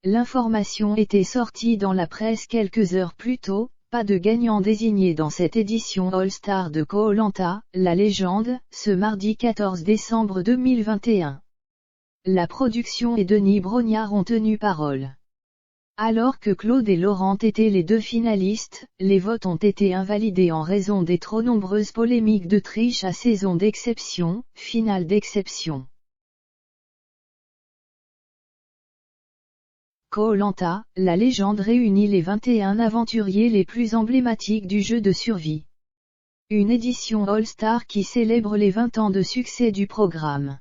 l'information était sortie dans la presse quelques heures plus tôt, pas de gagnant désigné dans cette édition All-Star de Koh-Lanta, la légende, ce mardi 14 décembre 2021. La production et Denis Brognard ont tenu parole. Alors que Claude et Laurent étaient les deux finalistes, les votes ont été invalidés en raison des trop nombreuses polémiques de triche à saison d'exception, finale d'exception. Koh-Lanta, la légende réunit les 21 aventuriers les plus emblématiques du jeu de survie. Une édition All-Star qui célèbre les 20 ans de succès du programme.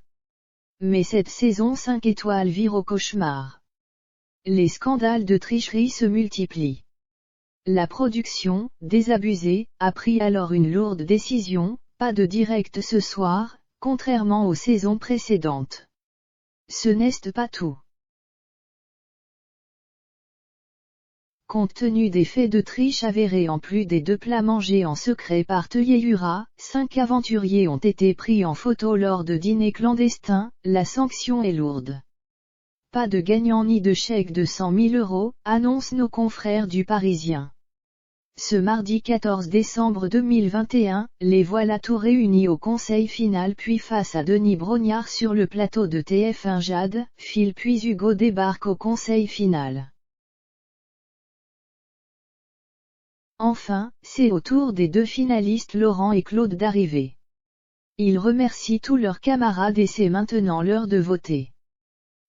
Mais cette saison 5 étoiles vire au cauchemar. Les scandales de tricherie se multiplient. La production, désabusée, a pris alors une lourde décision, pas de direct ce soir, contrairement aux saisons précédentes. Ce n'est pas tout. Compte tenu des faits de triche avérés en plus des 2 plats mangés en secret par Teyura, 5 aventuriers ont été pris en photo lors de dîners clandestins, la sanction est lourde. Pas de gagnant ni de chèque de 100 000 €, annoncent nos confrères du Parisien. Ce mardi 14 décembre 2021, les voilà tous réunis au conseil final puis face à Denis Brognard sur le plateau de TF1 Jade, Phil puis Hugo débarquent au conseil final. Enfin, c'est au tour des 2 finalistes Laurent et Claude d'arriver. Ils remercient tous leurs camarades et c'est maintenant l'heure de voter.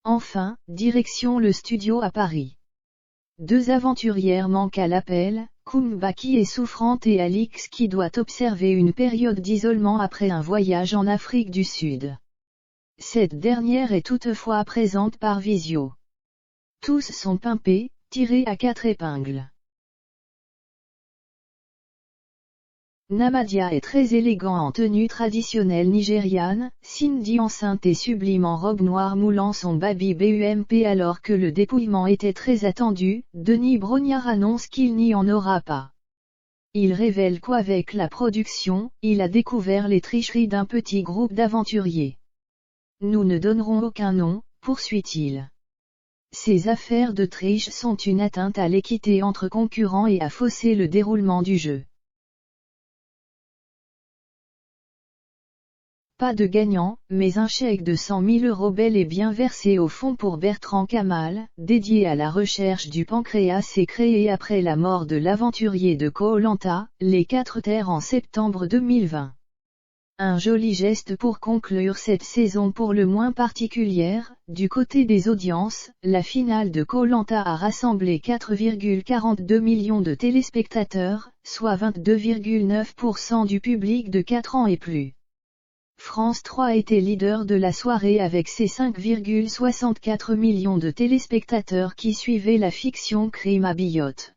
Enfin, direction le studio à Paris. 2 aventurières manquent à l'appel, Kumba qui est souffrante et Alix qui doit observer une période d'isolement après un voyage en Afrique du Sud. Cette dernière est toutefois présente par visio. Tous sont pimpés, tirés à 4 épingles. Namadia est très élégant en tenue traditionnelle nigériane, Cindy enceinte et sublime en robe noire moulant son baby bump alors que le dépouillement était très attendu, Denis Brognard annonce qu'il n'y en aura pas. Il révèle qu'avec la production, il a découvert les tricheries d'un petit groupe d'aventuriers. Nous ne donnerons aucun nom, poursuit-il. Ces affaires de triche sont une atteinte à l'équité entre concurrents et à fausser le déroulement du jeu. Pas de gagnant, mais un chèque de 100 000 € bel et bien versé au fonds pour Bertrand Kamal, dédié à la recherche du pancréas et créé après la mort de l'aventurier de Koh-Lanta, les 4 terres en septembre 2020. Un joli geste pour conclure cette saison pour le moins particulière. Du côté des audiences, la finale de Koh-Lanta a rassemblé 4,42 millions de téléspectateurs, soit 22,9% du public de 4 ans et plus. France 3 était leader de la soirée avec ses 5,64 millions de téléspectateurs qui suivaient la fiction Crime à Billotte.